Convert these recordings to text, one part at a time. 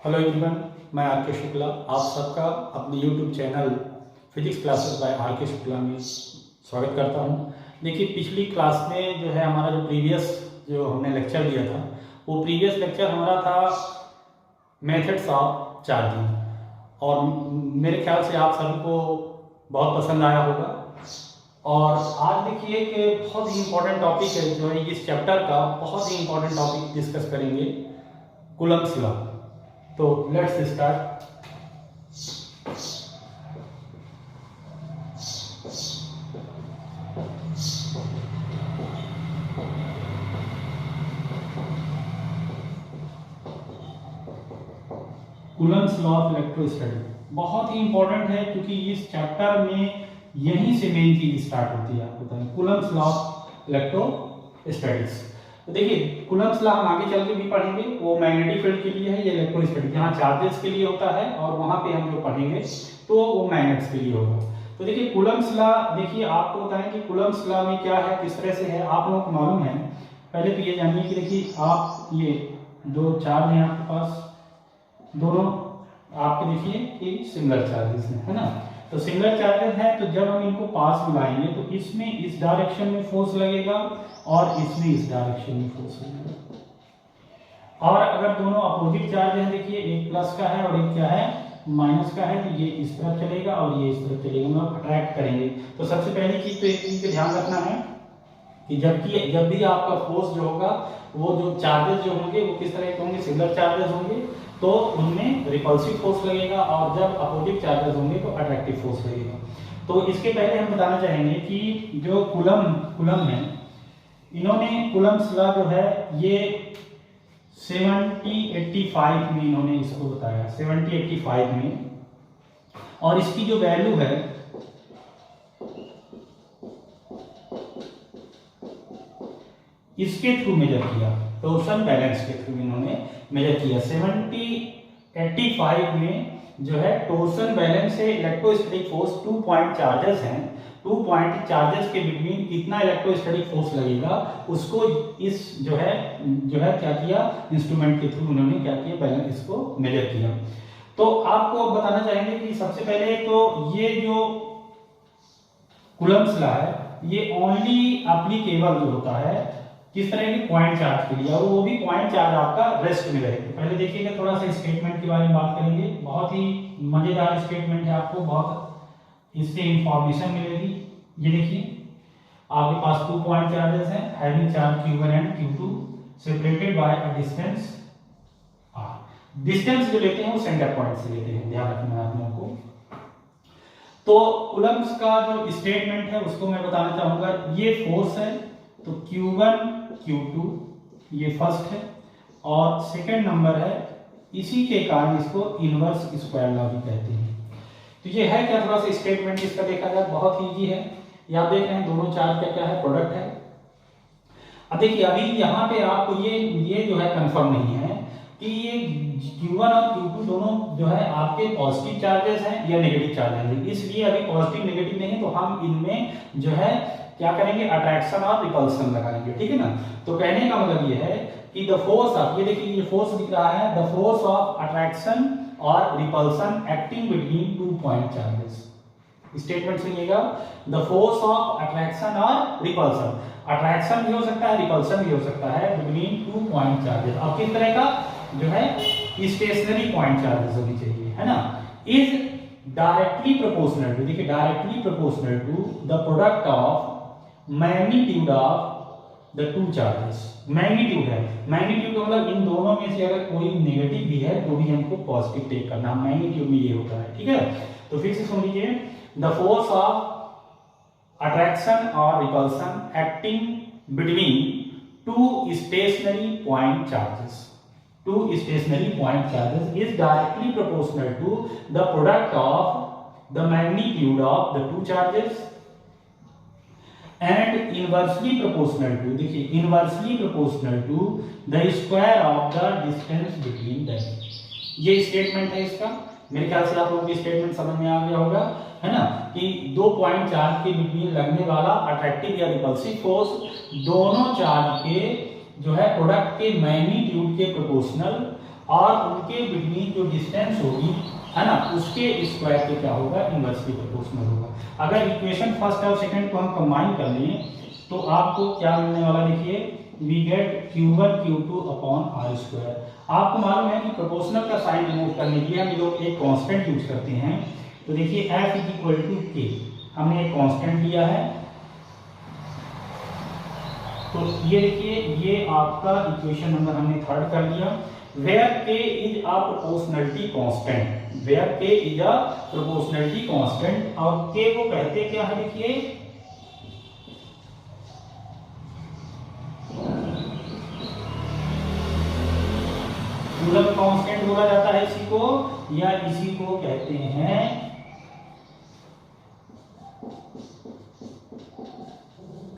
Hello everyone, मैं are K Shukla आप सबका अपने YouTube channel physics classes by R K Shukla में स्वागत करता हूं। देखिए, पिछली क्लास में जो है हमारा जो प्रीवियस जो हमने लेक्चर दिया था, वो प्रीवियस लेक्चर हमारा था मेथड्स ऑफ चार्जिंग, और मेरे ख्याल से आप सभी को बहुत पसंद आया होगा। और आज देखिए कि बहुत ही इंपॉर्टेंट टॉपिक है, जो है इस चैप्टर का बहुत ही इंपॉर्टेंट टॉपिक डिस्कस करेंगे, कूलम्ब्स लॉ। तो let's start. Coulomb's law of electrostatics बहुत ही इंपॉर्टेंट है, क्योंकि इस चैप्टर में यहीं से मेन चीज स्टार्ट होती है। आपको बताएं कूलम्ब्स लॉ ऑफ इलेक्ट्रोस्टैटिक्स। तो देखिए, कूलम्ब्स लॉ हम आगे चल के भी पढ़ेंगे, वो मैग्नेटिक फील्ड के लिए है, ये इलेक्ट्रोस्टैटिक यहाँ चार्जेस के लिए होता है, और वहां पे हम जो पढ़ेंगे तो वो मैग्नेट्स के लिए होगा। तो देखिए, कूलम्ब्स लॉ, देखिए आपको बताएं कि कूलम्ब्स लॉ में क्या है, किस तरह से है, आप लोगों को मालूम है। पहले तो ये जानिए कि देखिए, आप ये दो चार्ज हैं आपके पास, दोनों आपके देखिए कि सिंगल चार्जेस हैं, है ना। तो सिंगल चार्जेस है, तो जब हम इनको पास मिलाएंगे तो इसमें इस डायरेक्शन में फोर्स लगेगा और इसमें इस डायरेक्शन में फोर्स लगेगा। और अगर दोनों अपोजिट चार्ज हैं, देखिए एक प्लस का है और एक क्या है, माइनस का है, तो ये इस तरफ चलेगा और ये इस तरफ चलेगा, मतलब अट्रैक्ट करेंगे। तो सबसे पहली चीज तो एक चीज का ध्यान रखना है कि जब भी आपका फोर्स जो होगा, वो जो चार्जेस जो होंगे वो किस तरह के होंगे, सिंगल चार्जेस होंगे, तो उनमें रिपल्सिव फोर्स लगेगा, और जब अपोजिट चार्जेस होंगे तो अट्रैक्टिव फोर्स लगेगा। तो इसके पहले हम बताना चाहेंगे कि जो कूलम है, इन्होंने कूलम्ब्स लॉ जो है ये 7085 में इन्होंने इसको बताया, 7085 में, और इसकी जो वैल्यू है इसके थ्रू मेजर किया, टोर्सन बैलेंस के थ्रू इन्होंने मेजर किया। 7085 में जो है टोर्सन बैलेंस से इलेक्ट्रोस्टैटिक फोर्स 2 पॉइंट चार्जेस हैं, 2 पॉइंट चार्जेस के बिटवीन कितना इलेक्ट्रोस्टैटिक फोर्स लगेगा, उसको इस जो है क्या किया, इंस्ट्रूमेंट के थ्रू उन्होंने क्या किया, बैलेंस इसको मेजर किया। तो आपको बताना चाहेंगे कि सबसे पहले तो ये जो कूलम्ब्स लॉ है, ये ओनली एप्लीकेबल जो होता है किस तरह के पॉइंट चार्ज के लिए, और वो भी पॉइंट चार्ज आपका रेस्ट में रहे। पहले देखिएगा, थोड़ा सा स्टेटमेंट के बारे में बात करेंगे, बहुत ही मजेदार स्टेटमेंट है, आपको बहुत इससे इंफॉर्मेशन मिलेगी। ये देखिए, आपके पास 2 पॉइंट चार्जेस हैं, having charge Q1 and Q2 separated by a distance r। Distance जो लेते हैं वो सेंटर पॉइंट से लेते हैं, ध्यान रखना है आप लोगों को। तो कूलम्ब्स का जो स्टेटमेंट है उसको मैं बताना चाहूंगा। ये फोर्स है, तो Q1 Q2 ये फर्स्ट है, और सेकंड नंबर है, इसी के कारण इसको इनवर्स स्क्वायर लॉ भी कहते हैं। तो ये है क्या, थोड़ा सा स्टेटमेंट इसका देखा जाए, बहुत इजी है। ये आप देख रहे हैं दोनों चार्ज का क्या है, प्रोडक्ट है। अब देखिए, अभी यहाँ पे आपको ये जो है कंफर्म नहीं है कि ये Q1 और Q2 दोनों जो है आपके पॉजिटिव चार्जेस हैं या नेगेटिव चार्जेस हैं, इसलिए अभी पॉजिटिव नेगेटिव नहीं है, तो हम इनमें जो है क्या करेंगे, अट्रैक्शन और रिपल्सन लगाएंगे, ठीक है ना। तो कहने का मतलब ये है कि द फोर्स ऑफ, ये देखिए ये फोर्स दिख रहा है, द फोर्स ऑफ अट्रैक्शन और repulsion acting between 2 point charges. Statement सुनिएगा, द फोर्स ऑफ अट्रैक्शन और रिपल्सन, अट्रैक्शन भी हो सकता है, रिपल्सन भी हो सकता है बिटवीन 2 पॉइंट चार्जेस। अब किस तरह का जो है, स्टेशनरी पॉइंट चार्जेस होनी चाहिए, है ना, इज डायरेक्टली प्रोपोर्शनल टू, देखिए directly proportional to the product of magnitude of the 2 charges. Magnitude है, मैग्नीट्यूड का मतलब इन दोनों में से अगर कोई नेगेटिव भी है तो भी हमको पॉजिटिव टेक करना, मैग्नीट्यूड में ये होता है, ठीक है। तो फिर से सुन लीजिए, द फोर्स ऑफ अट्रैक्शन और repulsion acting between 2 stationary point charges, 2 stationary point charges is directly proportional to the product of the magnitude of the 2 charges and inversely proportional to, देखिए inversely proportional to the square of the distance between them। ये statement है इसका। मेरे ख्याल से आप लोगों की स्टेटमेंट समझ में आ गया होगा, है ना, कि 2 पॉइंट चार्ज के बिटवीन लगने वाला अट्रैक्टिव या रिपल्सिव फोर्स दोनों चार्ज के जो है प्रोडक्ट के मैग्नीट्यूड के प्रोपोर्शनल और उनके बिटवीन जो डिस्टेंस होगी, है ना, उसके स्क्वायर के क्या होगा, इनवर्सली प्रोपोर्शनल होगा। अगर इक्वेशन फर्स्ट और सेकंड को हम कंबाइन कर लें तो आपको क्या मिलने वाला, देखिए we get Q1 Q2 upon R square. आपको मालूम है कि प्रोपोर्शनल का साइन रिमूव करने के लिए हम लोग एक कांस्टेंट यूज करते हैं। तो देखिए F इज इक्वल टू के, हमने एक कांस्टेंट लिया है। तो ये देखिए ये आपका इक्वेशन नंबर हमने थर्ड कर लिया। Where k is a proportionality constant, where k is a proportionality constant, और k को कहते क्या है, देखिए कूलम कांस्टेंट बोला जाता है इसी को, या इसी को कहते हैं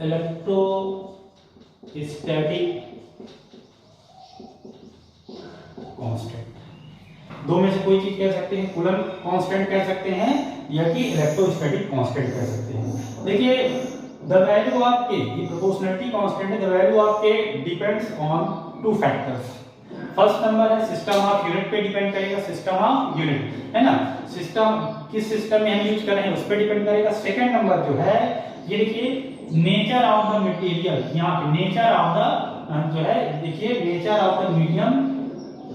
इलेक्ट्रोस्टैटिक कांस्टेंट। दो में से कोई चीज कह सकते हैं, कूलम कांस्टेंट कह सकते हैं या कि इलेक्ट्रोस्टैटिक कांस्टेंट कह सकते हैं। देखिए द वैल्यू ऑफ के, ये प्रोपोर्शनलिटी कांस्टेंट है, द वैल्यू ऑफ के depends on two factors. First number है सिस्टम ऑफ यूनिट पे डिपेंड करेगा, सिस्टम ऑफ यूनिट, है ना, सिस्टम किस सिस्टम में हम यूज कर रहे हैं उस पर डिपेंड करेगा। सेकंड नंबर जो है ये देखिए नेचर ऑफ द मटेरियल, यहाँ पे नेचर ऑफ द जो है, देखिए nature of the medium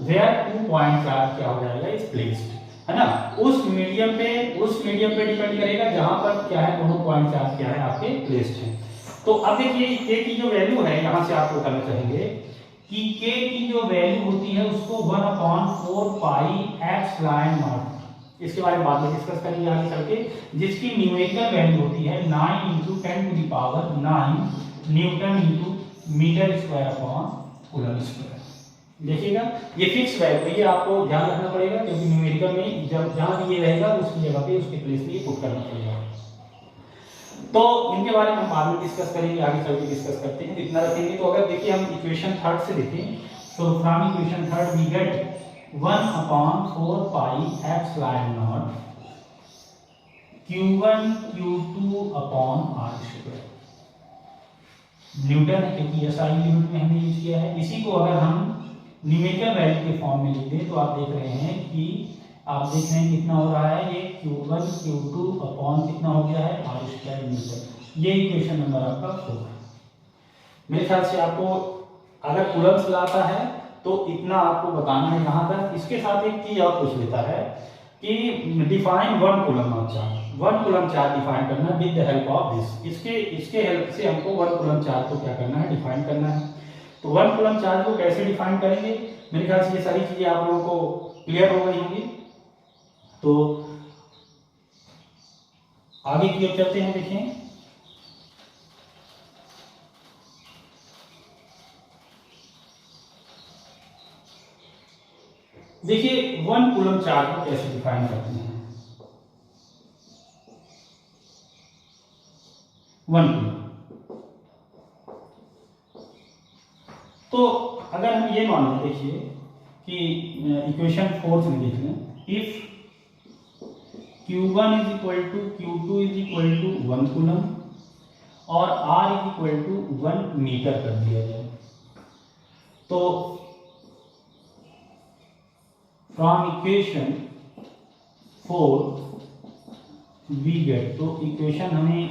where 2 point charge क्या हो जाएगा, इज प्लेस्ड, है ना, उस मीडियम पे डिपेंड करेगा जहां पर क्या है, दोनों पॉइंट चार्ज क्या है आपके प्लेस्ड है। तो अब देखिए k की जो वैल्यू है, यहां से आपको करना चाहेंगे कि k की जो वैल्यू होती है उसको 1/4 पाई एप्सिलॉन नॉट, इसके बारे में बाद में डिस्कस करेंगे आगे चल के, जिसकी न्यूमेरिकल वैल्यू होती है 9 × 10⁹ newton × metre square upon coulomb square. देखिएगा ये फिक्स वैल्यू है, ये आपको ध्यान रखना पड़ेगा क्योंकि न्यूमेरिकल में जब जहां भी ये रहेगा उसकी जगह पे उसके प्लेस पे ये पुट करना पड़ेगा। तो इनके बारे में हम बाद में डिस्कस करेंगे, आगे चल के डिस्कस करते हैं, इतना रखेंगे। तो अगर देखिए हम इक्वेशन थर्ड से देखें तो from equation third we get 1/4 pi epsilon nought Q1 Q2 upon R square, newton है क्योंकि SI यूनिट में हमने यूज किया है। इसी को अगर हम न्यूमेरिकल वैल्यू के फॉर्म में लिख दें तो आप देख रहे हैं कि आप देख रहे हैं कितना हो रहा है, ये Q1 Q2 अपॉन कितना हो गया है, आर स्क्वायर न्यूटन। ये इक्वेशन नंबर आपका 4 है। मेरे ख्याल से आपको अगर कूलम्स लाता है तो इतना आपको बताना है यहाँ तक। इसके साथ एक चीज और पूछ लेता है कि define 1 coulomb charge, 1 coulomb charge define करना with the help of this. इसके हेल्प से हमको 1 कूलम चार्ज को क्या करना है, डिफाइन करना है। तो 1 कूलम चार्ज को कैसे डिफाइन करेंगे, मेरे ख्याल से ये सारी चीजें आप लोगों को क्लियर हो गई होंगी। तो आगे की ओर चलते हैं। देखें देखिए 1 कूलम चार्ज को कैसे डिफाइन करते हैं। 1 कूलम, तो अगर हम ये मान लें, देखिए कि इक्वेशन 4 में देख लें, if Q1 is equal to Q2 is equal to 1 coulomb और R is equal to 1 metre कर दिया जाए, तो फ्रॉम इक्वेशन 4 वी गेट, तो इक्वेशन हमें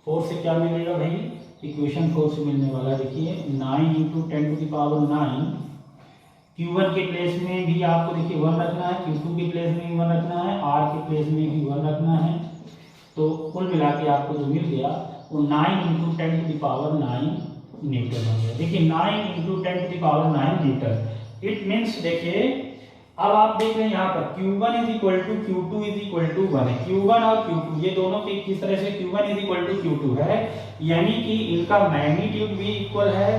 4 से क्या मिलेगा भाई, इक्वेशन 4 से मिलने वाला देखिए 9 × 10⁹ Q1 के प्लेस में भी आपको देखिए 1 रखना है, Q2 के प्लेस में भी 1 रखना है, R के प्लेस में भी 1 रखना है। तो कुल मिला के आपको जो मिल गया वो 9 × 10⁹ न्यूटन हो गया। देखिए 9 × 10⁹ न्यूटन, इट मीन्स देखिए अब आप देख रहे हैं यहाँ पर Q1 is equal to Q2 is equal to 1 है, Q1 और Q2 ये दोनों के किस तरह से, Q1 is equal to Q2 है, यानी कि इनका मैग्नीट्यूड भी इक्वल है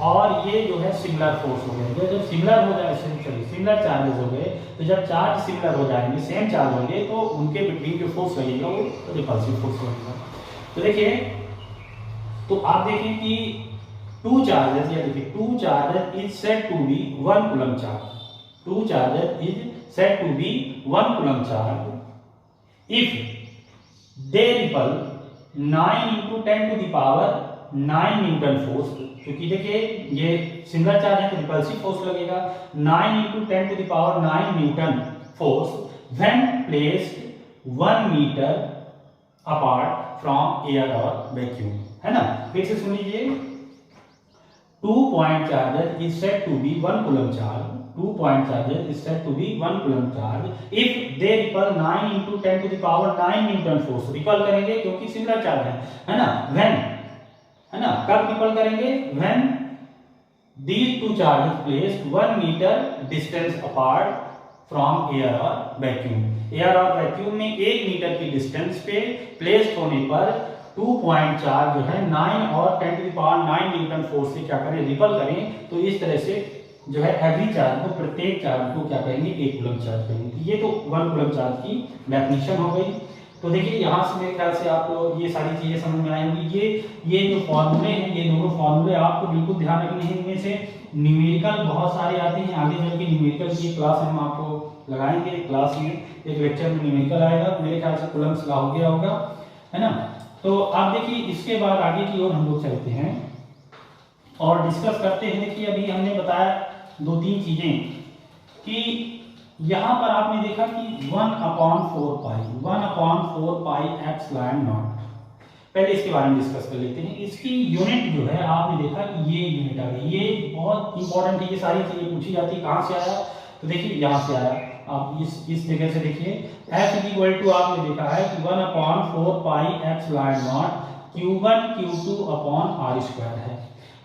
और ये जो है सिमिलर फोर्स हो गए। जब सिमिलर हो जाए, सिमिलर चार्जेस हो गए, तो जब चार्ज सिमिलर हो जाएंगे, सेम चार्ज होंगे, तो उनके बिटवीन जो फोर्स लगेगा वो रिपल्सिव फोर्स लगेगा। तो देखिए, तो आप देखें कि 2 चार्जेस, या देखिए 2 charges is said to be 1 coulomb charge, 2 charges is said to be 1 coulomb charge if they repel 9 × 10⁻⁹ 9 Newton force, क्योंकि देखिए ये सिंगल चार्ज है तो रिपल्सिव फोर्स लगेगा, 9 × 10⁹ newton force when placed 1 metre apart from air और vacuum, है ना। फिर से सुन लीजिए, 2 point charger is said to be 1 coulomb charge. 2 point charger is said to be 1 coulomb charge if they repel 9 × 10⁹ newton force. Ripple करेंगे क्योंकि single charge है ना। व्हेन, है ना, कब रिपल करेंगे? When these two charges placed 1 metre distance apart from air और vacuum. Air और वैक्यूम में 1 मीटर की डिस्टेंस पे प्लेस्ड होने पर 2 पॉइंट चार्ज जो है 9 और 10⁹ न्यूटन फोर्स से क्या करें? रिपल करें। तो इस तरह से जो है एवरी चार्ज को, प्रत्येक चार्ज को क्या करेंगे? 1 कूलम चार्ज करेंगे। ये तो 1 कूलम चार्ज की डेफिनेशन हो गई। तो देखिए यहाँ से मेरे ख्याल से आपको ये सारी चीजें समझ में आएंगी। ये जो फॉर्मूले हैं, ये दोनों फॉर्मूले आपको बिल्कुल ध्यान रखने हैं। इनमें से न्यूमेरिकल बहुत सारे आते हैं, आगे चल के न्यूमेरिकल की क्लास हम आपको लगाएंगे। क्लास में एक लेक्चर में न्यूमेरिकल आएगा, मेरे ख्याल से कूलम्स का हो गया होगा, है ना। तो आप देखिए इसके बाद आगे की ओर हम लोग चलते हैं और डिस्कस करते हैं। देखिए अभी हमने बताया 2-3 चीजें कि यहाँ पर आपने देखा कि 1/4 पाई एप्सिलॉन नॉट। पहले इसके बारे में डिस्कस कर लेते हैं। इसकी यूनिट जो है आपने देखा कि ये यूनिट आ गई, ये बहुत इंपॉर्टेंट है। ये सारी चीजें पूछी जाती है, कहाँ से आया? तो देखिए यहाँ से आया। आप इस जगह से देखिए F = आपने देखा है कि 1/4 pi epsilon nought Q1 Q2/r² है।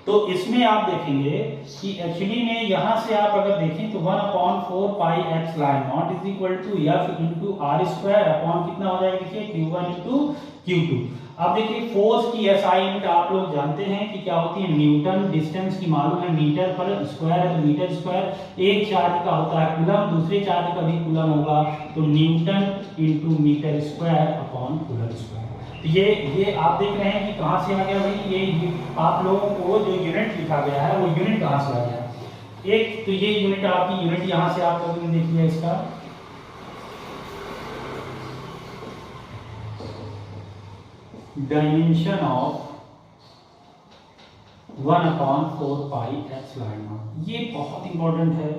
तो इसमें आप देखेंगे कि एक्चुअली में यहाँ से आप अगर देखें तो 1/4 pi epsilon not F × r² कितना हो जाएगा? देखिए Q1 × Q2। अब देखिए फोर्स की SI यूनिट आप लोग जानते हैं कि क्या होती है? न्यूटन। डिस्टेंस की मालूम है, मीटर पर स्क्वायर है तो मीटर स्क्वायर। एक चार्ज का होता है कूलम, दूसरे चार्ज का भी कूलम होगा, तो newton × metre square upon coulomb square. तो ये आप देख रहे हैं कि कहाँ से आ गया भाई? ये आप लोगों को जो यूनिट लिखा गया है वो यूनिट कहाँ से आ गया? एक तो ये यूनिट आपकी यूनिट यहाँ से आप लोगों ने देख लिया इसका dimension of 1/4 pi epsilon not. ये बहुत इंपॉर्टेंट है।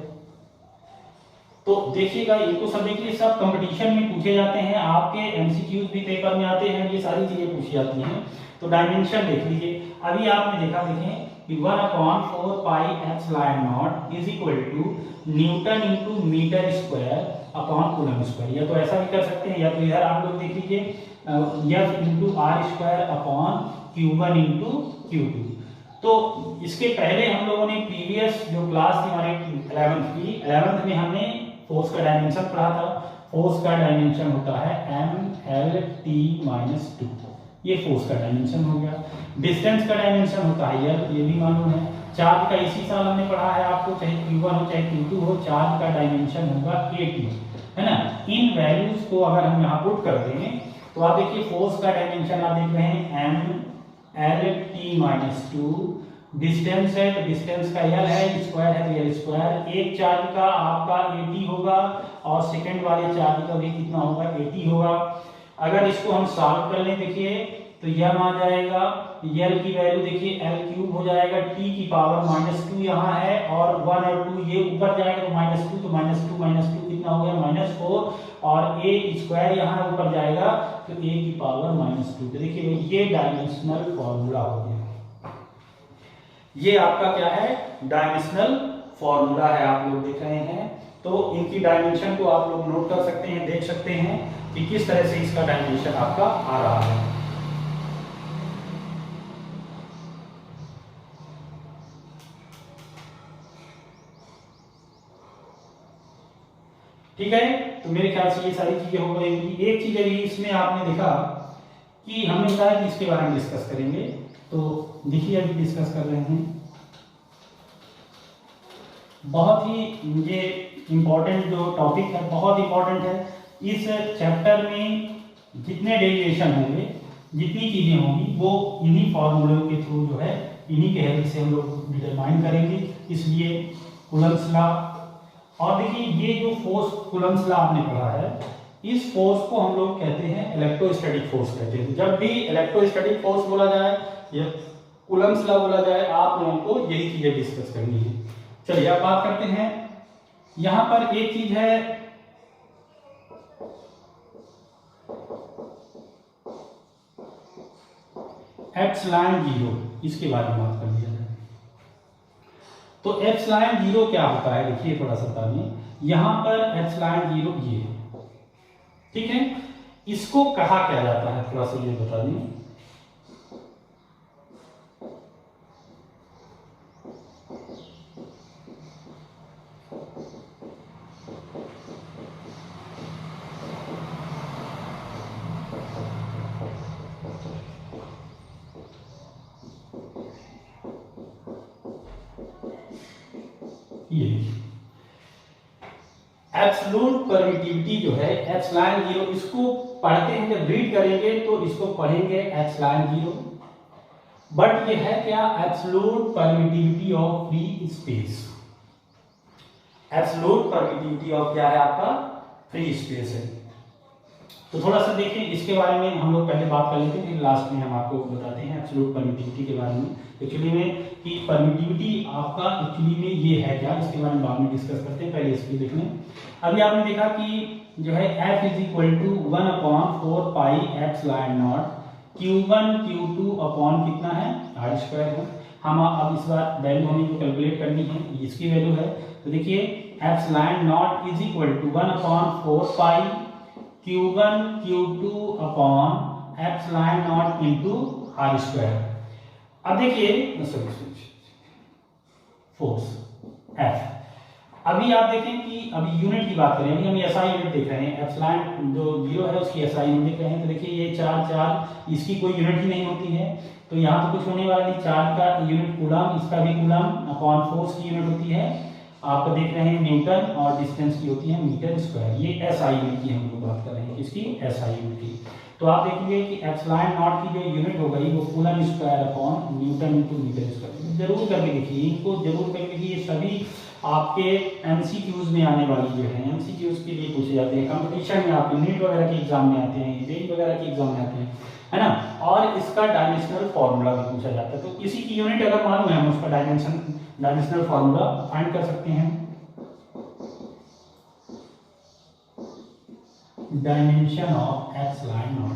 तो देखिएगा, इनको सब देखिए, सब कंपटीशन में पूछे जाते हैं, आपके एमसीक्यूज भी पेपर में आते हैं, ये सारी चीजें पूछी जाती हैं। तो डायमेंशन देख लीजिए। अभी आपने देखा, देखें कि 1/4 pi epsilon nought = newton × metre square upon coulomb square. या तो ऐसा भी कर सकते हैं, या तो इधर आप लोग देख लीजिए F × r² upon Q1 × Q2। तो इसके पहले हम लोगों ने प्रीवियस जो क्लास थी हमारे 11th में हमने फोर्स का डायमेंशन पढ़ा था। फोर्स का डायमेंशन होता है mLT-2, ये फोर्स का डायमेंशन हो गया। डिस्टेंस का डायमेंशन होता है ये भी मालूम है। चार्ज का इसी साल हमने पढ़ा है आपको, चाहे Q1 हो चाहे Q2 हो, चार्ज का डायमेंशन होगा AT, है ना। इन वैल्यूज को अगर हम यहाँ पुट कर दें तो आप देखिए फोर्स का डायमेंशन आप देख रहे हैं mLT-2। डिस्टेंस है तो डिस्टेंस का L है, स्क्वायर है तो L स्क्वायर। एक चार्ज का आपका AT होगा और सेकंड वाले चार्ज का भी कितना होगा? AT होगा। अगर इसको हम सॉल्व कर लें देखिए तो यह आ जाएगा, L की वैल्यू देखिए L³ हो जाएगा, T⁻², यहाँ है और 1 और 2 ये ऊपर जाएगा तो -2, तो -2 कितना हो गया? -4, और A² यहाँ ऊपर जाएगा तो A⁻²। तो देखिए ये डायमेंशनल फॉर्मूला हो गया। ये आपका क्या है? डायमेंशनल फॉर्मूला है, आप लोग देख रहे हैं। तो इनकी डायमेंशन को आप लोग नोट कर सकते हैं, देख सकते हैं कि किस तरह से इसका डायमेंशन आपका आ रहा है। ठीक है, तो मेरे ख्याल से ये सारी चीजें हो गई। एक चीज अभी इसमें आपने देखा कि हमने कहा कि इसके बारे में डिस्कस करेंगे, तो देखिए अभी डिस्कस कर रहे हैं। बहुत ही ये इंपॉर्टेंट जो टॉपिक है, बहुत इंपॉर्टेंट है। इस चैप्टर में जितने डेरिवेशन होंगे, जितनी चीजें होंगी, वो इन्हीं फॉर्मूलों के थ्रू जो है, इन्हीं के हेल्प से हम लोग डिटरमाइन करेंगे। इसलिए कूलम्स लॉ, और देखिए ये जो फोर्स कूलम्स लॉ आपने पढ़ा है, इस फोर्स को हम लोग कहते हैं इलेक्ट्रोस्टैटिक फोर्स कहते हैं। जब भी इलेक्ट्रोस्टैटिक फोर्स बोला जाए, कूलम्स लॉ बोला जाए, आप लोगों को यही चीजें डिस्कस करनी है। चलिए अब बात करते हैं, यहां पर एक चीज है एप्सिलॉन जीरो, इसके बारे में बात कर लिया जाए। तो एप्सिलॉन जीरो क्या होता है, देखिए थोड़ा सा बता दें, यहां पर एप्सिलॉन जीरो ये है, ठीक है, इसको कहा क्या जाता है, थोड़ा सा ये बता दें। ये एब्सोल्यूट परमिटिविटी जो है एप्सिलॉन जीरो, इसको पढ़ते हैं जब रीड करेंगे तो इसको पढ़ेंगे एप्सिलॉन जीरो, बट ये है क्या, absolute permittivity of free space. Absolute permittivity of क्या है आपका, फ्री स्पेस है। तो थोड़ा सा देखें इसके बारे में, हम लोग पहले बात कर लेते हैं फिर लास्ट में हम आपको बताते हैं एब्सोल्यूट परमिटिविटी के बारे में एक्चुअली में, कि परमिटिविटी आपका एक्चुअली में ये है क्या, इसके बारे में बाद में डिस्कस करते हैं, पहले इसको देख लें। अभी आपने देखा कि जो है F is equal to 1/4 pi epsilon nought Q1 Q2 upon कितना है, r स्क्वायर है। हम अब इस बार वैल्यू हमें जो कैलकुलेट करनी है इसकी वैल्यू है, तो देखिए epsilon nought is equal to 1/4 pi Q1 Q2 upon epsilon nought into r square. अब देखिए फोर्स F, अभी आप देखें कि अभी यूनिट की बात करें, अभी हम एसआई यूनिट देख रहे हैं, एप्सिलॉन जो जीरो है उसकी एसआई यूनिट देख रहे हैं, तो देखिए ये चार इसकी कोई यूनिट ही नहीं होती है, तो यहाँ तो कुछ होने वाला नहीं, चार्ज का यूनिट कूलम, इसका भी कूलम अपॉन फोर्स की यूनिट होती है, आप देख रहे हैं न्यूटन, और डिस्टेंस की होती है मीटर स्क्वायर। ये एसआई यूनिट की हम लोग बात कर रहे हैं, किसकी, एसआई यूनिट की। तो आप देखेंगे कि एप्सिलॉन नॉट की जो यूनिट हो गई वो coulomb square upon newton into metre square. जरूर करके देखिए, इनको जरूर करके देखिए, ये सभी आपके एमसीक्यूज में आने वाली जो है, एमसीक्यूज के लिए पूछे जाते हैं, कंपटीशन में आपके नीट वगैरह के एग्जाम में आते हैं, जेईई वगैरह के एग्जाम में आते हैं, है ना, और इसका डायमेंशनल फार्मूला भी पूछा जाता है। तो इसी की यूनिट अगर मालूम है हम उसका डायमेंशनल फार्मूला फाइंड कर सकते हैं। Dimension of epsilon not,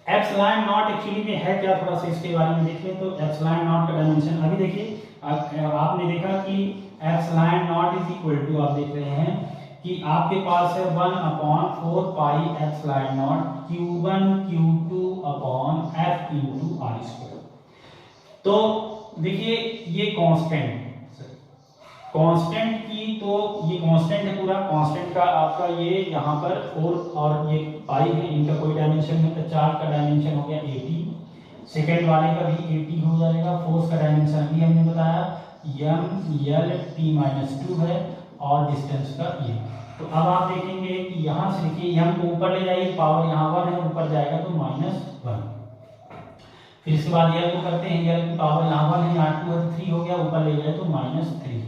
epsilon not actually में है क्या, थोड़ा सा इसके बारे में देखें। तो एप्सिलॉन नॉट का डायमेंशन अभी देखिए, आपने देखा कि epsilon nought is equal to, आप देख रहे हैं कि आपके पास है 1/4 pi epsilon nought Q1 Q2 upon F into r square. तो देखिए ये कांस्टेंट की, तो ये कांस्टेंट है पूरा, कांस्टेंट का आपका ये यहाँ पर 4 और ये पाई है, इनका कोई डायमेंशन नहीं, तो चार्ज का डायमेंशन हो गया 80, सेकेंड वाले का भी 80 हो जाएगा, फोर्स का डायमेंशन भी हमने बताया m/L/t-2 है, और डिस्टेंस का ये। तो अब आप देखेंगे कि यहाँ से देखिए m को ऊपर ले जाइए, पावर यहाँ 1 है, ऊपर जाएगा तो -1, फिर इसके बाद L को करते हैं, L की पावर यहाँ 1 है, यहाँ 2 है, तो 3 हो गया, ऊपर ले जाए तो -3।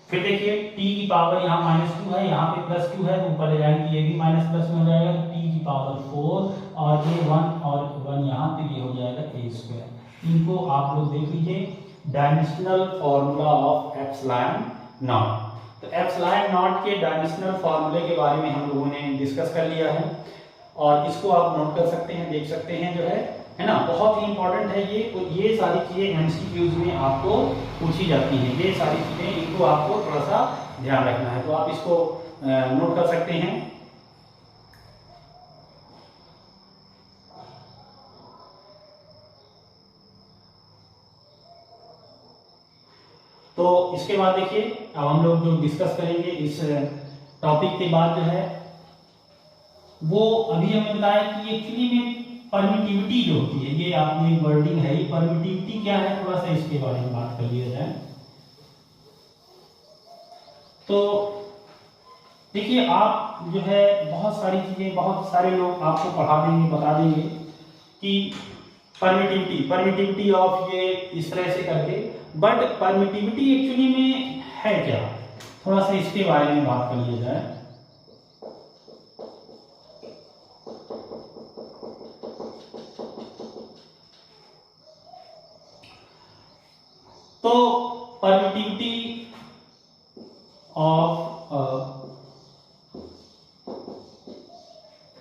फिर देखिए t की पावर यहाँ -2 है, यहाँ पे +2 है, तो ऊपर ले जाएंगे, ये भी माइनस प्लस में हो जाएगा, तो t की पावर 4 और ये 1 और 1 यहाँ पे ये हो जाएगा a²। इनको आप लोग देख लीजिए, dimensional formula of epsilon not. तो एप्सिलॉन नॉट के डायमेंशनल फार्मूले के बारे में हम लोगों ने डिस्कस कर लिया है, और इसको आप नोट कर सकते हैं, देख सकते हैं जो है ना, बहुत ही इंपॉर्टेंट है ये। तो ये सारी चीजें एमसीक्यूज में आपको पूछी जाती हैं, ये सारी चीजें, इनको आपको थोड़ा सा ध्यान रखना है, तो आप इसको नोट कर सकते हैं। तो इसके बाद देखिए, अब हम लोग जो डिस्कस करेंगे इस टॉपिक के बाद जो है, वो अभी हमें बताया कि एक्चुअली में परमिटिविटी जो होती है, ये आपने वर्डिंग है, ये परमिटिविटी क्या है, थोड़ा सा इसके बारे में बात कर लिया जाए। तो देखिए, आप जो है बहुत सारी चीजें, बहुत सारे लोग आपको पढ़ा देंगे, बता देंगे कि परमिटिविटी ऑफ ये इस तरह से करके, बट परमिटिविटी एक्चुअली में है क्या, थोड़ा सा इसके बारे में बात कर लिया जाए। permittivity of a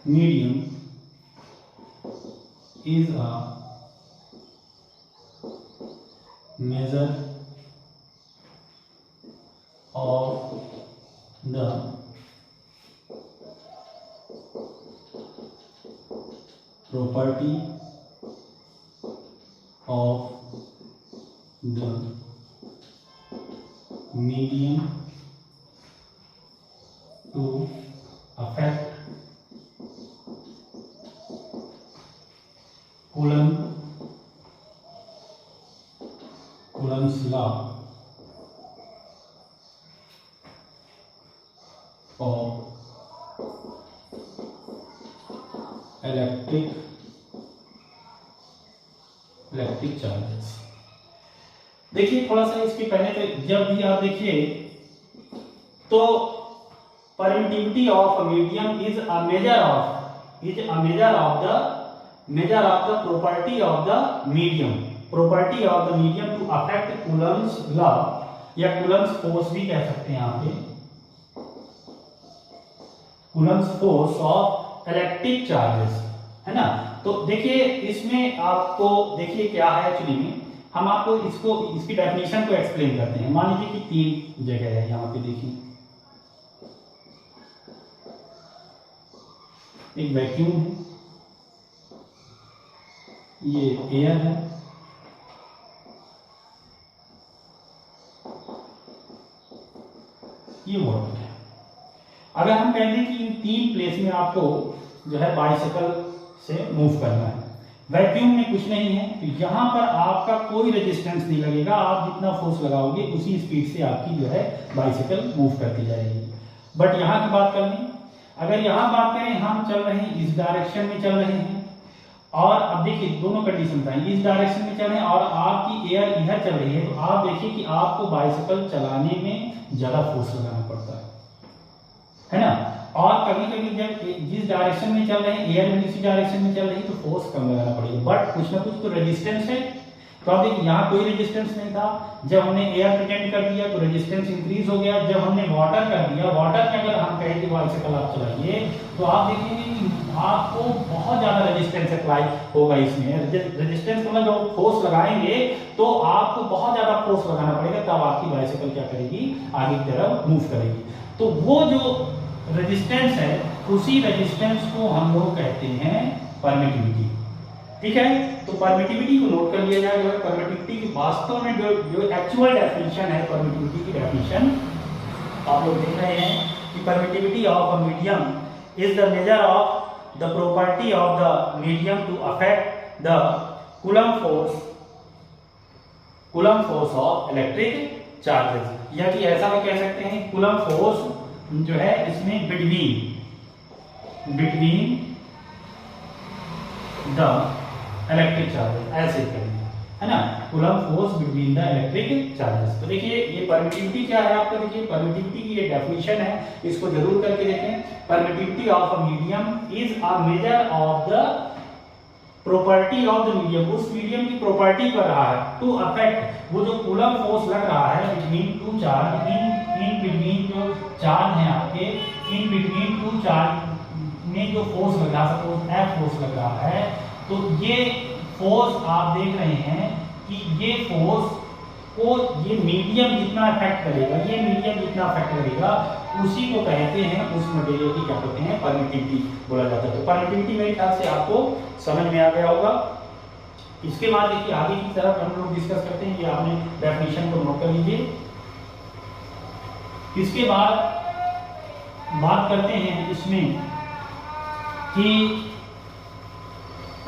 medium is a measure of the property of the medium to affect Coulomb's law of electric charges. देखिए थोड़ा सा इसके पहले तो जब भी आप देखिए तो permittivity of medium is a measure of the property of the medium to affect Coulomb's law या कूलम्स फोर्स भी कह सकते हैं यहाँ पे, Coulomb's force of electric charges, है ना। तो देखिए इसमें आपको देखिए क्या है एक्चुअली में, हम आपको इसकी डेफिनेशन को एक्सप्लेन करते हैं। मान लीजिए कि 3 जगह है, यहाँ पे देखिए एक वैक्यूम है, ये एयर है, ये वाटर है। अगर हम कहते हैं कि इन 3 प्लेस में आपको जो है बाइसिकल से मूव करना है, वैक्यूम में कुछ नहीं है तो यहां पर आपका कोई रेजिस्टेंस नहीं लगेगा, आप जितना फोर्स लगाओगे उसी स्पीड से आपकी जो है बाइसिकल मूव करती जाएगी। बट यहां की बात करें, अगर यहां बात करें हम चल रहे हैं इस डायरेक्शन में चल रहे हैं, और अब देखिए दोनों कंडीशन था, इस डायरेक्शन में चल रहे हैं और आपकी एयर इधर चल रही है, तो आप देखिए कि आपको बाइसिकल चलाने में ज्यादा फोर्स लगाना पड़ता है ना। और कभी कभी जब जिस डायरेक्शन में चल रहे हैं एयर भी इसी डायरेक्शन में चल रही है तो फोर्स कम लगाना पड़ेगा, बट कुछ ना कुछ तो रेजिस्टेंस है। तो आप देखिए यहाँ कोई रेजिस्टेंस नहीं था, जब हमने एयर प्रेजेंट कर दिया तो रेजिस्टेंस इंक्रीज हो गया, जब हमने वाटर कर दिया, वाटर में अगर हम कहें कि बाइसिकल आप चलाइए तो आप देखेंगे कि आपको बहुत ज्यादा रेजिस्टेंस अप्लाई होगा इसमें। रेजिस्टेंस मतलब जब फोर्स लगाएंगे तो आपको बहुत ज्यादा फोर्स लगाना पड़ेगा, तब आपकी बाइसिकल क्या करेगी, आगे की तरफ मूव करेगी। तो वो जो रेजिस्टेंस है उसी रेजिस्टेंस को हम लोग कहते हैं परमिटिविटी, ठीक है। तो परमिटिविटी को नोट कर लिया जाए, जो है परमिटिविटी की वास्तव में जो एक्चुअल डेफिनेशन है, परमिटिविटी की डेफिनेशन आप लोग देख रहे हैं कि permittivity of a medium is the measure of the property of the medium to affect the Coulomb force of electric charges, या कि ऐसा भी कह सकते हैं कूलम्ब फोर्स जो है इसमें बिटवीन द इलेक्ट्रिक चार्जेस, ऐसे करेंगे, है ना, coulomb force between the electric charges. तो देखिए ये परमिटिविटी क्या है आपका, देखिए परमिटिविटी की ये डेफिनेशन है, इसको जरूर करके देखें। Permittivity of a medium is a measure of the property of the medium, उस मीडियम की प्रॉपर्टी कर रहा है टू अफेक्ट, वो जो कूलम्ब फोर्स लग रहा है बिटवीन 2 चार्ज, इन बिटवीन जो चार्ज है आपके, इन बिटवीन 2 चार्ज में जो फोर्स लग रहा है, सपोज F फोर्स लग रहा है, तो ये फोर्स आप देख रहे हैं कि ये फोर्स को ये मीडियम जितना अफेक्ट करेगा, ये मीडियम जितना अफेक्ट करेगा उसी को कहते हैं, उस मटेरियल की क्या कहते हैं, परमिटिविटी बोला जाता है। तो परमिटिविटी मेरे ख्याल से आपको समझ में आ गया होगा। इसके बाद देखिए आगे की तरफ हम लोग डिस्कस करते हैं, ये आपने डेफिनेशन को नोट कर लीजिए। इसके बाद बात करते हैं इसमें कि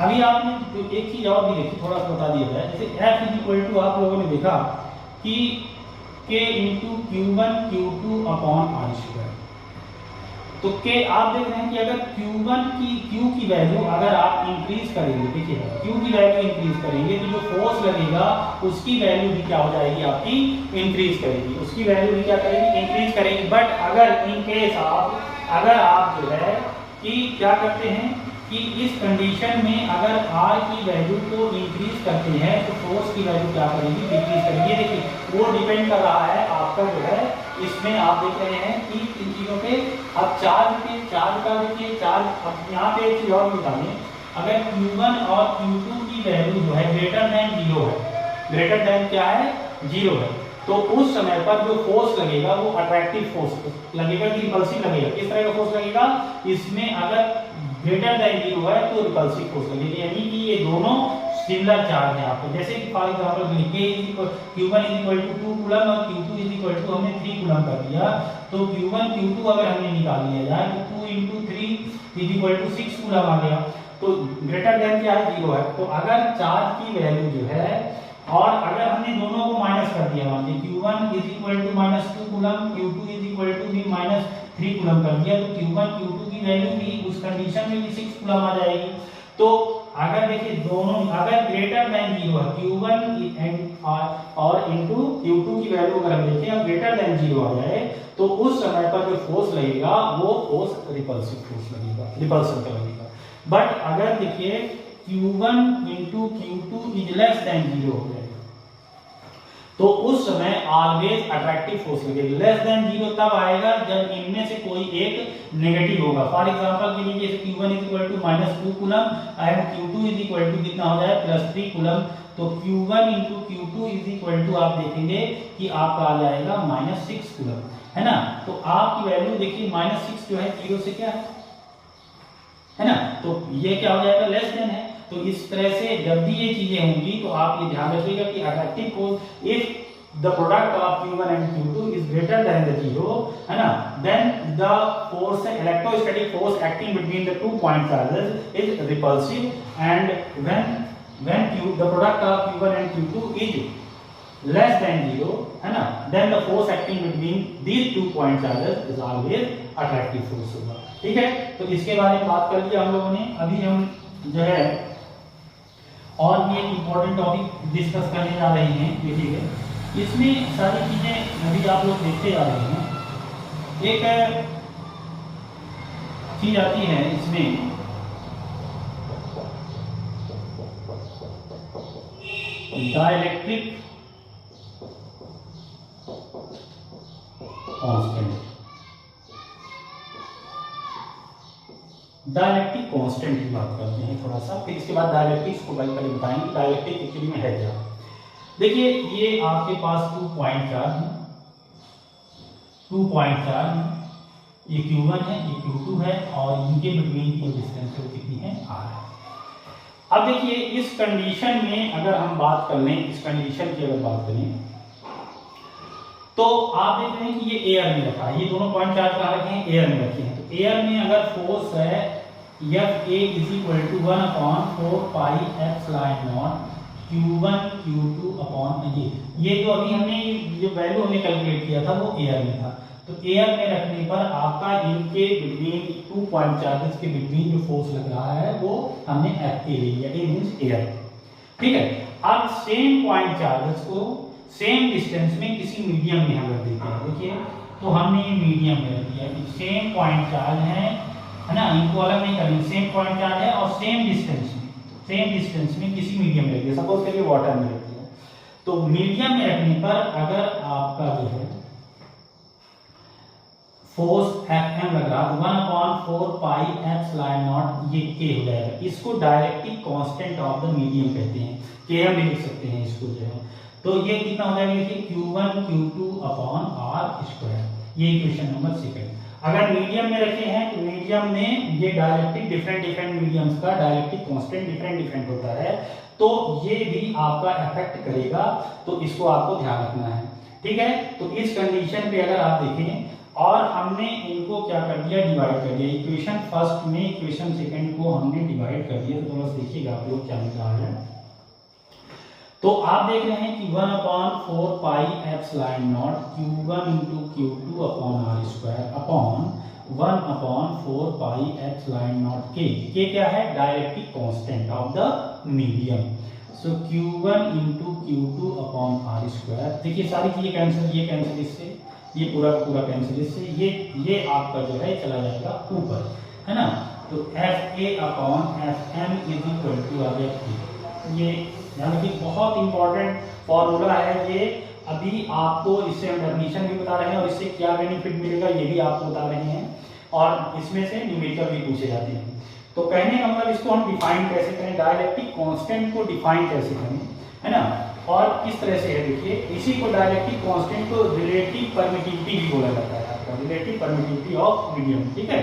अभी आपने जो एक चीज और भी देखी, थोड़ा सा बता दिया जाए, जैसे F इज इक्वल टू आप लोगों ने देखा कि K into Q1 Q2 upon R²। तो K आप देख रहे हैं कि अगर Q1 की Q की वैल्यू अगर आप इंक्रीज करेंगे, देखिए Q की वैल्यू इंक्रीज करेंगे तो जो फोर्स लगेगा उसकी वैल्यू भी क्या हो जाएगी आपकी, इंक्रीज करेगी, उसकी वैल्यू भी क्या करेगी, इंक्रीज करेगी। बट अगर इन केस अगर आप जो है कि क्या करते हैं कि इस कंडीशन में अगर R की वैल्यू को इंक्रीज करते हैं तो फोर्स की वैल्यू क्या करेगी, डिक्रीज करेगी। देखिए वो डिपेंड कर रहा है आपका जो है, इसमें आप देख रहे हैं कि इन चीज़ों पे अब चार्ज का देखिए चार्ज। अब यहाँ पे एक चीज़ और बता दें, अगर Q1 और Q2 की वैल्यू जो है ग्रेटर देन 0 है, ग्रेटर देन क्या है 0 है, तो उस समय पर जो फोर्स लगेगा वो अट्रैक्टिव फोर्स लगेगा कि रिपल्सिव लगेगा। किस तरह का फोर्स लगेगा, इसमें अगर ग्रेटर देन 0 है तो रिपल्सिव फोर्स लगेगी, यानी कि ये दोनों सिमिलर चार्ज है आपके। जैसे कि फॉर एग्जांपल Q1 2 कूलम और Q2 हमने 3 कूलम कर दिया, तो Q1 Q2 अगर हमने निकाल लिया जाए तो 2 × 3 6 कूलम आ गया। तो ग्रेटर देन क्या है 0 है। तो अगर चार्ज की वैल्यू जो है, और अगर हमने दोनों को माइनस कर दिया, मान लीजिए Q1 -2 कूलम, Q2 भी -3 कूलम कर दिया, तो Q1 Q2 की वैल्यू भी उस कंडीशन में भी 6 कूलम आ जाएगी। तो अगर देखिए दोनों अगर ग्रेटर देन 0 है, Q1 और इनटू Q2 की वैल्यू अगर हम देखें अब ग्रेटर देन 0 आ जाए, तो उस समय पर जो फोर्स लगेगा वो फोर्स रिपल्सिव फोर्स लगेगा, रिपल्सन का लगेगा। बट अगर देखिए Q1 × Q2 is less than 0 हो जाएगा, तो उस समय ऑलवेज अट्रैक्टिव फोर्स लगेगी। लेस देन 0 तब आएगा जब इनमें से कोई एक नेगेटिव होगा। फॉर एग्जांपल के लिए Q1 -2 कूलम एंड Q2 कितना हो जाए +3 कूलम, तो Q1 × Q2 आप देखेंगे कि आपका आ जाएगा -6 कूलम, है ना। तो आपकी वैल्यू देखिए -6 जो है 0 से क्या है ना, तो ये क्या हो जाएगा लेस देन है। तो इस तरह से जब भी ये चीजें होंगी तो आप ये ध्यान रखिएगा कि attractive force if the product of Q1 and Q2 is greater than the 0, है ना, then the force electrostatic force acting between the 2 point charges is repulsive, and when the product of Q1 and Q2 is less than 0, है ना, then the force acting between these 2 point charges is always attractive force होगा। ठीक है, तो इसके बारे में बात कर लिया हम लोगों ने। अभी हम जो है और भी एक इम्पोर्टेंट टॉपिक डिस्कस करने जा रहे हैं। देखिए इसमें सारी चीजें अभी आप लोग देखते जा रहे हैं। एक चीज आती है इसमें, डाइलेक्ट्रिक कांस्टेंट। डाइलेक्ट्रिक कांस्टेंट की बात करते हैं थोड़ा सा, फिर इसके बाद डाइलेक्ट्रिक्स को पहले बताएंगे डाइलेक्ट्रिक एक्चुअली में है क्या। देखिए ये आपके पास 2 पॉइंट चार्ज है, 2 पॉइंट चार्ज है, ये Q1 है, ये Q2 है, और इनके बिटवीन की डिस्टेंस कितनी है R है। अब देखिए इस कंडीशन में अगर हम बात कर लें, इस कंडीशन की अगर बात करें तो आप देख रहे हैं कि ये एयर में रखा है, ये दोनों पॉइंट चार्ज कहाँ रखे हैं, एयर में रखे हैं। तो एयर में अगर फोर्स है Fa = 1/4 πε0 Q1 Q2 अपॉन ये जो अभी हमने जो वैल्यू हमने कैलकुलेट किया था वो एयर में था। तो एयर में रखने पर आपका इनके बिटवीन 2 पॉइंट चार्जेस के बिटवीन जो फोर्स लग रहा है वो हमने Fa ले लिया, ए मींस एयर। ठीक है, अब सेम पॉइंट चार्जेस को सेम डिस्टेंस में किसी मीडियम में हम रख देते हैं। देखिए तो हमने ये मीडियम में रख दिया कि सेम पॉइंट चार्ज है ना, इनको अलग नहीं करेंगे, सेम पॉइंट चार्ज है और सेम डिस्टेंस में किसी मीडियम में रख दिया, सपोज करिए वाटर में रख दिया। तो मीडियम में रखने पर अगर आपका जो है फोर्स Fm लग रहा 1/4 πε0 ये K हो जाएगा। इसको directive constant of the medium कहते हैं, K हम लिख सकते हैं इसको जो है। तो ये कितना हो जाएगा देखिए Q1 Q2 अपॉन R², ये इक्वेशन नंबर 2। अगर मीडियम में रखे हैं तो मीडियम में ये डायरेक्टिव डिफरेंट मीडियम्स का डायरेक्टिव कांस्टेंट डिफरेंट होता है, तो ये भी आपका इफेक्ट करेगा, तो इसको आपको ध्यान रखना है। ठीक है, तो इस कंडीशन पे अगर आप देखें और हमने इनको क्या कर दिया, डिवाइड कर दिया, इक्वेशन फर्स्ट में इक्वेशन सेकंड को हमने डिवाइड कर दिया। तो बस देखिएगा आप लोग क्या लिखा है। तो आप देख रहे हैं कि 1/4 πε0 Q1 × Q2 upon R² upon 1/4 πε0 K क्या है, directive constant of the medium. So Q1 × Q2 upon R²। देखिए सारी चीजें कैंसिल, ये कैंसिल इससे, ये पूरा कैंसिल इससे, ये आपका जो है चला जाएगा ऊपर, है ना। तो FA upon FM is equal to आ गया Q। ये यानी कि बहुत इंपॉर्टेंट फॉर्मूला है ये। अभी आपको इससे हम डेफिनेशन भी बता रहे हैं और इससे क्या बेनिफिट मिलेगा ये भी आपको बता रहे हैं, और इसमें से न्यूमेरिकल भी पूछे जाते हैं। तो कहने का मतलब इसको हम डिफाइन कैसे करें, डाइलेक्ट्रिक कांस्टेंट को डिफाइन कैसे करें, है ना, और किस तरह से है। देखिए इसी को डाइलेक्ट्रिक कांस्टेंट को रिलेटिव परमिटिविटी भी बोला जाता है, आपका रिलेटिव परमिटिविटी ऑफ मीडियम, ठीक है।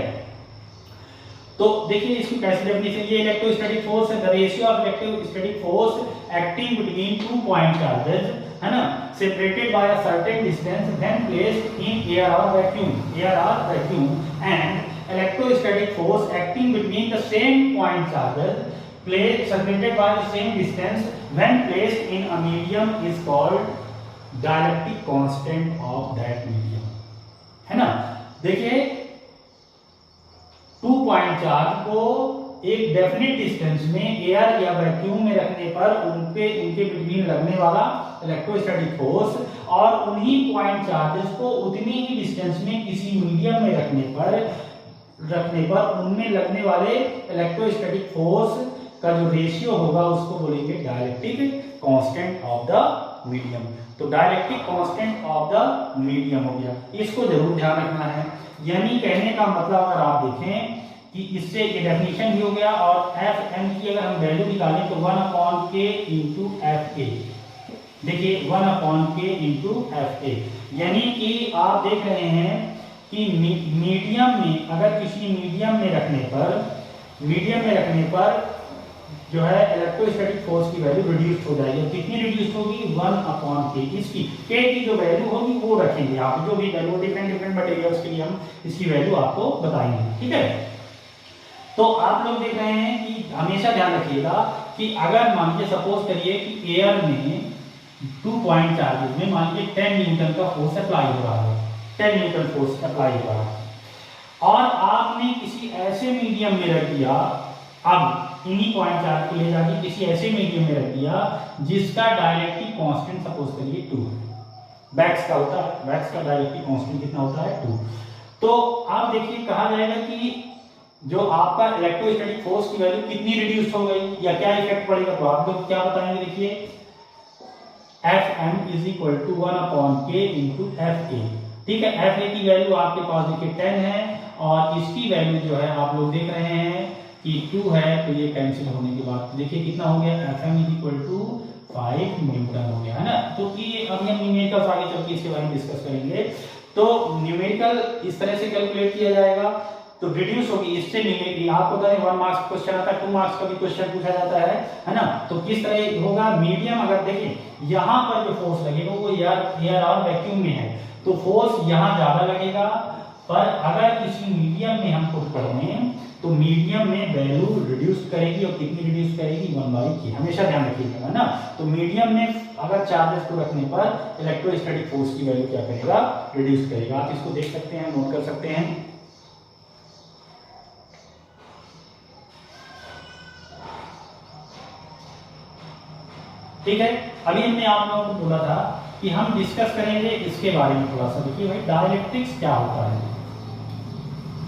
तो देखिए इसकी कैसे डेफिनेशन, ये इलेक्ट्रोस्टैटिक फोर्स है, the ratio of electrostatic force acting between two point charges, है ना, separated by a certain distance when placed in air और vacuum and electrostatic force acting between the same point charges separated by the same distance when placed in a medium is called dielectric constant of that medium, है ना। देखिए 2 point charge को एक definite distance में air या vacuum में रखने पर उनके बिटवीन लगने वाला इलेक्ट्रोस्टैटिक फोर्स और उन्हीं पॉइंट चार्जेस को उतनी ही डिस्टेंस में किसी मीडियम में रखने पर उनमें लगने वाले इलेक्ट्रोस्टैटिक फोर्स का जो रेशियो होगा उसको बोलेंगे dielectric constant of the medium. तो dielectric constant of the medium हो गया, इसको जरूर ध्यान रखना है। यानी कहने का मतलब अगर आप देखें कि इससे ये डेफिनेशन भी हो गया, और Fm की अगर हम वैल्यू निकालें तो 1/k × Fa। देखिए 1/k × Fa, यानी कि आप देख रहे हैं कि मीडियम में, अगर किसी मीडियम में रखने पर जो है इलेक्ट्रोस्टैटिक फोर्स की वैल्यू रिड्यूस हो जाएगी। कितनी रिड्यूस होगी, 1/k। इसकी k की जो वैल्यू होगी वो रखेंगे आप, जो भी वैल्यू डिफरेंट मटेरियल्स के लिए हम इसकी वैल्यू आपको बताएंगे, ठीक है। तो आप लोग देख रहे हैं कि हमेशा ध्यान रखिएगा कि अगर मान लीजिए सपोज करिए कि एयर में 2 पॉइंट चार्जेस में मान लीजिए 10 न्यूटन का फोर्स अप्लाई हो रहा है, 10 न्यूटन फोर्स अप्लाई हो रहा है, और आपने किसी ऐसे मीडियम में रख दिया, अब इन्हीं पॉइंट चार्ज को ले जाके किसी ऐसे मीडियम में रख दिया जिसका डाइलेक्ट्रिक कांस्टेंट सपोज करिए 2 वैक्स का होता है, वैक्स का डाइलेक्ट्रिक कांस्टेंट कितना होता है, 2। तो आप देखिए कहा जाएगा कि जो आपका इलेक्ट्रोस्टैटिक फोर्स की वैल्यू कितनी रिड्यूस हो गई या क्या इफेक्ट पड़ेगा, तो आप लोग क्या बताएंगे। देखिए Fm is equal to 1/k × Fa, ठीक है। Fa की वैल्यू आपके पास देखिए 10 है, और इसकी वैल्यू जो है आप लोग देख रहे हैं कि 2 है, तो ये कैंसिल होने के बाद देखिए कितना हो गया, Fm is equal to 5 newton हो गया, है ना। तो ये अभी हम न्यूमेरिकल आगे चल के इसके बारे में डिस्कस करेंगे। तो न्यूमेरिकल इस तरह से कैलकुलेट किया जाएगा, तो रिड्यूस होगी इससे मिलेगी। आपको पता है 1 मार्क्स क्वेश्चन आता है, 2 मार्क्स का भी क्वेश्चन पूछा जाता है ना। तो किस तरह होगा, मीडियम अगर देखिए यहाँ पर जो फोर्स लगेगा वो एयर और वैक्यूम में है, तो फोर्स यहाँ ज्यादा लगेगा, पर अगर किसी मीडियम में हम पुट करें तो मीडियम में वैल्यू रिड्यूस करेगी, और कितनी रिड्यूस करेगी, 1/k, हमेशा ध्यान रखिएगा, है ना। तो मीडियम में अगर चार्जेस को रखने पर इलेक्ट्रोस्टैटिक फोर्स की वैल्यू क्या करेगा, रिड्यूस करेगा। आप इसको देख सकते हैं, नोट कर सकते हैं। ठीक है, अभी हमने आप लोगों को बोला था कि हम डिस्कस करेंगे इसके बारे में थोड़ा सा। देखिए भाई डाइलेक्ट्रिक्स क्या होता है,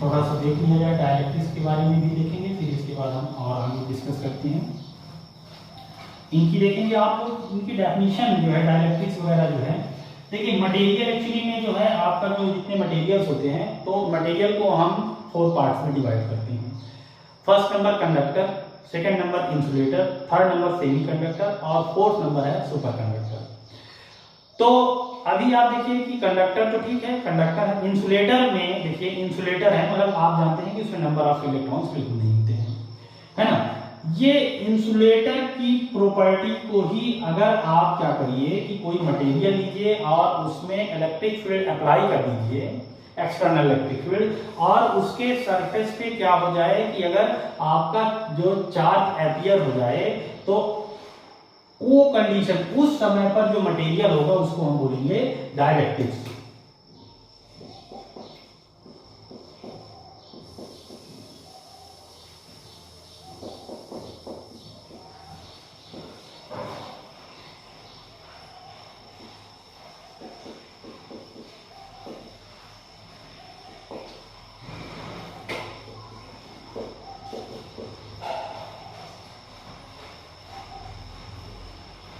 थोड़ा सा देख लिया जाए, डाइलेक्ट्रिक्स के बारे में भी देखेंगे, फिर इसके बाद हम और आगे डिस्कस करते हैं। इनकी देखेंगे आप लोग, इनकी डेफिनेशन जो है डाइलेक्ट्रिक्स वगैरह जो है। देखिए मटेरियल एक्चुअली में जो है आपका जो जितने मटेरियल्स होते हैं, तो मटेरियल को हम 4 पार्ट्स में डिवाइड करते हैं। First number conductor, second number insulator, third number semiconductor, और फोर्थ नंबर है सुपर कंडक्टर। तो अभी आप देखिए कि कंडक्टर तो ठीक है, कंडक्टर है। इंसुलेटर में देखिए इंसुलेटर है, मतलब आप जानते हैं कि उसमें नंबर ऑफ इलेक्ट्रॉन्स बिल्कुल नहीं होते हैं, है ना। ये इंसुलेटर की प्रॉपर्टी को ही अगर आप क्या करिए कि कोई मटेरियल लीजिए और उसमें इलेक्ट्रिक फील्ड अप्लाई कर दीजिए, एक्सटर्नल इलेक्ट्रिक फील्ड, और उसके सरफेस पे क्या हो जाए कि अगर आपका जो चार्ज अपीयर हो जाए, तो वो कंडीशन उस समय पर जो मटेरियल होगा उसको हम बोलेंगे डाइलेक्ट्रिक्स।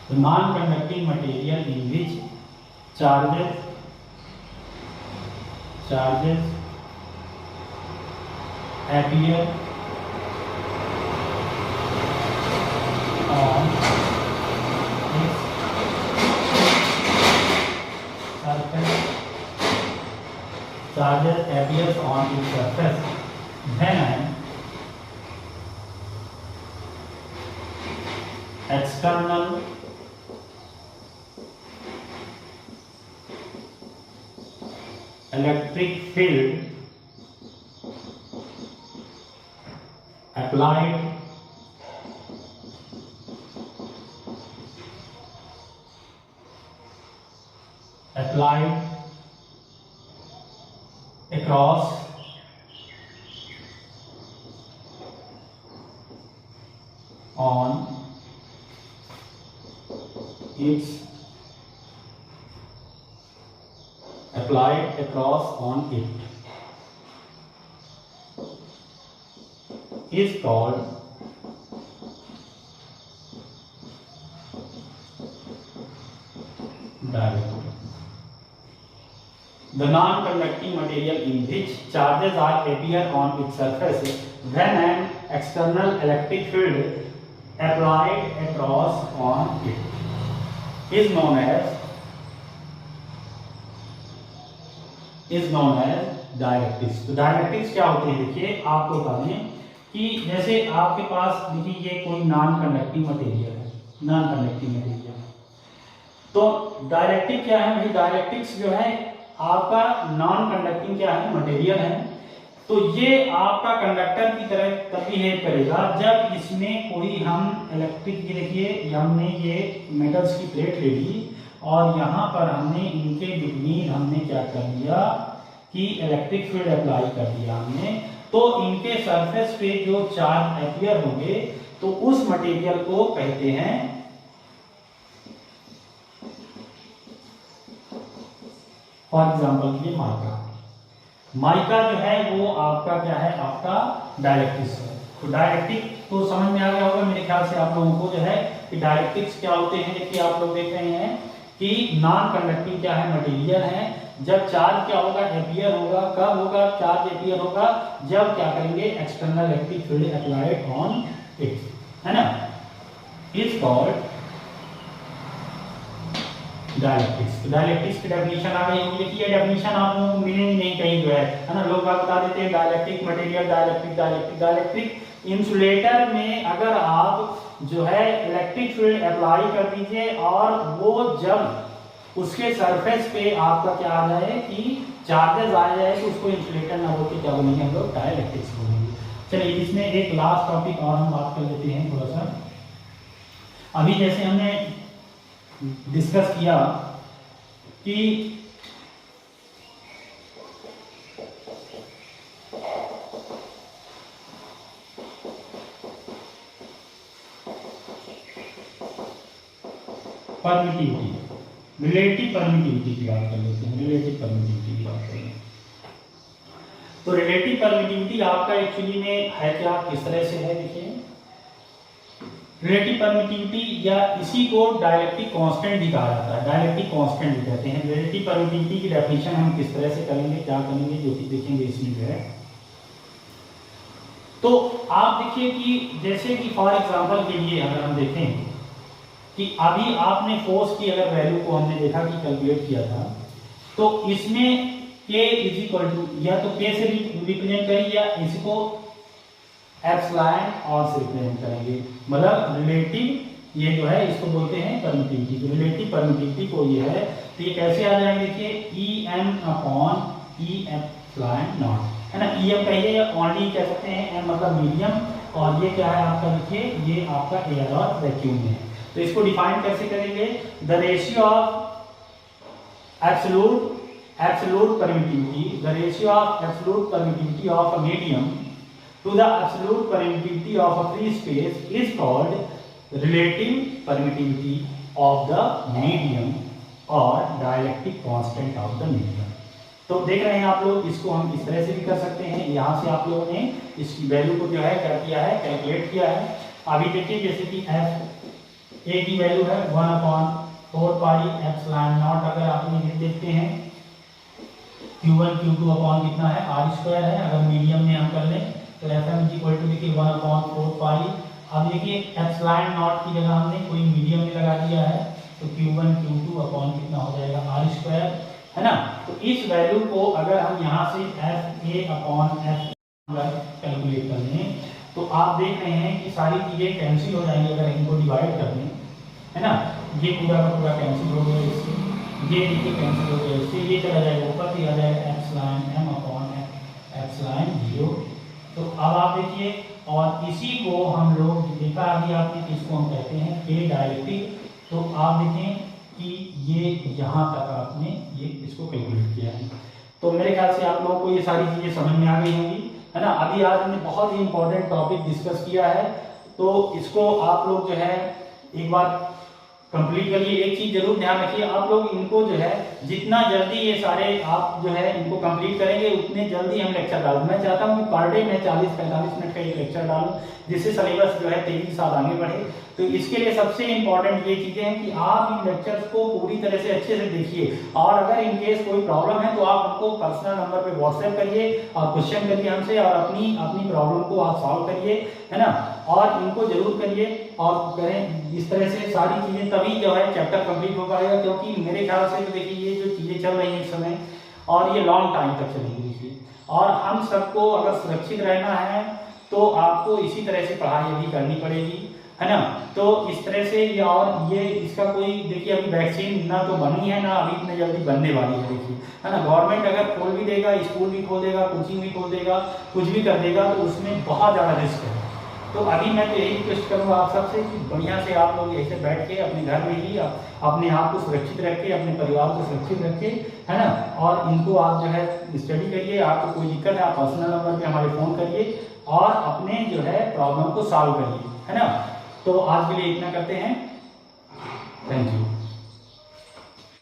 तो non conducting material in which charges appear on its surface, charges appears on its surface when external electric field applied across on its applied across on it is called dielectric. The non-conducting material in which charges are appear on its surface when an external electric field applied across on it is known as dielectrics. तो dielectrics क्या होते हैं, देखिए आपको बता दें कि जैसे आपके पास देखिए ये कोई नॉन कंडक्टिंग मटेरियल है, नॉन कंडक्टिंग मटेरियल, तो डायलेक्ट्रिक क्या है भाई, डायलेक्ट्रिक्स जो है आपका नॉन कंडक्टिंग क्या है मटेरियल है, तो ये आपका कंडक्टर की तरह तब बिहेव करेगा जब इसमें कोई हम इलेक्ट्रिक की, देखिए हमने ये मेटल्स की प्लेट ले ली और यहाँ पर हमने इनके बिटवीन हमने क्या कर दिया कि इलेक्ट्रिक फील्ड अप्लाई कर दिया हमने, तो इनके सरफेस पे जो चार्ज अपीयर होंगे तो उस मटेरियल को कहते हैं फॉर एग्जाम्पल के लिए माइका जो है वो आपका क्या है, आपका डायलेक्ट्रिक्स है। तो डायलेक्ट्रिक तो समझ में आ गया होगा मेरे ख्याल से आप लोगों को जो है कि डायलेक्ट्रिक्स क्या होते हैं। देखिए आप लोग देख रहे हैं कि नॉन कंडक्टिंग क्या है मटेरियल है, जब चार्ज क्या होगा एपियर होगा, कब होगा चार्ज एपियर होगा, जब क्या करेंगे external electric field applied on it, है ना, इज कॉल्ड डायलेक्ट्रिक्स। डायलेक्ट्रिक्स की डेफिनेशन आ गई होगी, देखिए डेफिनेशन आप लोगों को मिलेगी नहीं कहीं जो है ना, लोग बात बता देते हैं dielectric material, dielectric dielectric dielectric. Insulator में अगर आप जो है इलेक्ट्रिक फील्ड अप्लाई कर दीजिए और वो जब उसके सरफेस पे आपका क्या आ जाए कि चार्जेस आ जाए तो उसको इंसुलेटर ना बोल के क्या बोलेंगे हम लोग, डायलेक्ट्रिक्स बोलेंगे। चलिए इसमें एक लास्ट टॉपिक और हम बात कर लेते हैं थोड़ा सा। अभी जैसे हमने डिस्कस किया कि परमिटिविटी, रिलेटिव परमिटिविटी की बात कर लेते हैं, रिलेटिव परमिटिविटी की बात करें तो रिलेटिव परमिटिविटी आपका एक्चुअली में है क्या, किस तरह से है, देखिए रिलेटिव परमिटिविटी या इसी को डायलेक्ट्रिक कांस्टेंट भी कहा जाता है, डायलेक्ट्रिक कांस्टेंट भी कहते हैं। रिलेटिव परमिटिविटी की डेफिनेशन हम किस तरह से करेंगे, क्या करेंगे, जो कि देखेंगे इसमें जो है। तो आप देखिए कि जैसे कि फॉर एग्जांपल के लिए अगर हम देखें कि अभी आपने फोर्स की अगर वैल्यू को हमने देखा कि कैलकुलेट किया था, तो इसमें K इज इक्वल टू या तो K से रिप्रेजेंट करेंगे या इसको एप्सिलॉन और से रिप्रेजेंट करेंगे, मतलब रिलेटिव ये जो है इसको बोलते हैं परमिटिविटी। तो रिलेटिव परमिटिविटी को ये है तो ये कैसे आ जाएंगे, देखिए EM upon E epsilon not, है ना, EM कहिए या ओनली कह सकते हैं, M मतलब मीडियम, और ये क्या है आपका, देखिए ये आपका एयर और वैक्यूम है। तो इसको डिफाइन कैसे करेंगे, the ratio of absolute permittivity, the ratio of absolute permittivity of a medium to the absolute permittivity of a free space is called relative permittivity of the medium or dielectric constant of the medium। तो देख रहे हैं आप लोग, इसको हम इस तरह से भी कर सकते हैं, यहाँ से आप लोगों ने इस वैल्यू को जो है क्या किया है, कैलकुलेट किया है। अभी देखिए जैसे कि F ए की वैल्यू है 1/4 पाई एप्सिलॉन नॉट। अगर आप ये देखते हैं Q1 Q2 अपॉन कितना है r स्क्वायर है। अगर मीडियम में हम कर लें तो Fm देखिए 1/4 पाई। अब देखिए एप्सिलॉन नॉट की जगह हमने कोई मीडियम में लगा दिया है तो Q1 Q2 अपॉन कितना हो जाएगा r स्क्वायर, है ना। तो इस वैल्यू को अगर हम यहाँ से Fa अपॉन F कैलकुलेट कर लें तो आप देख रहे हैं कि सारी चीजें कैंसिल हो जाएंगी अगर इनको डिवाइड कर लें, है ना। ये पूरा का पूरा कैंसिल हो गया इससे, ये देखिए कैंसिल हो गया इससे, ये चला जाएगा ऊपर से आ जाएगा एप्सिलॉन m अपॉन एप्सिलॉन 0। तो अब आप देखिए, और इसी को हम लोग देखा अभी आपने कि इसको हम कहते हैं के डायरेक्टिक। तो आप देखें कि ये यहाँ तक आपने ये इसको कैलकुलेट किया है। तो मेरे ख्याल से आप लोगों को ये सारी चीजें समझ में आ गई होंगी, है ना। अभी आज हमने बहुत ही इंपॉर्टेंट टॉपिक डिस्कस किया है, तो इसको आप लोग जो है एक बार कंप्लीट करिए। एक चीज जरूर ध्यान रखिए, आप लोग इनको जो है जितना जल्दी ये सारे आप जो है इनको कंप्लीट करेंगे उतने जल्दी हम लेक्चर डालूं। मैं चाहता हूं कि पर डे मैं 40-45 मिनट का एक लेक्चर डालूं जिससे सिलेबस जो है तेजी के साथ आगे बढ़े। तो इसके लिए सबसे इंपॉर्टेंट ये चीजें हैं कि आप इन लेक्चर्स को पूरी तरह से अच्छे से देखिए, और अगर इन केस कोई प्रॉब्लम है तो आप हमको पर्सनल नंबर पे व्हाट्सएप करिए और क्वेश्चन करिए हमसे, और अपनी प्रॉब्लम को आप सॉल्व करिए, है ना। और इनको जरूर करिए और करें इस तरह से सारी चीजें, तभी जो है चैप्टर कंप्लीट हो पाएगा। क्योंकि मेरे ख्याल से तो देखिए ये जो चीजें चल रही हैं इस समय और ये लॉन्ग टाइम तक चलेंगी देखिए, और हम सबको अगर सुरक्षित रहना है तो आपको इसी तरह से पढ़ाई अभी करनी पड़ेगी, है ना। तो इस तरह से ये, और ये इसका कोई देखिए अभी वैक्सीन ना तो बनी है ना अभी इतने जल्दी बनने वाली है देखिए, है ना। गवर्नमेंट अगर खोल भी देगा, स्कूल भी खोल देगा, कोचिंग भी खोल देगा, कुछ भी कर देगा, तो उसमें बहुत ज़्यादा रिस्क है। तो अभी मैं तो यही रिक्वेस्ट करूँगा आप सबसे कि बढ़िया से आप लोग ऐसे बैठ के अपने घर में ही अपने आप को सुरक्षित रखें, अपने परिवार को सुरक्षित रखें, है ना। और इनको आप जो है स्टडी करिए, आपको कोई दिक्कत है आप पर्सनल नंबर पे हमारे फ़ोन करिए और अपने जो है प्रॉब्लम को सॉल्व करिए, है ना। तो आज के लिए इतना करते हैं, थैंक यू।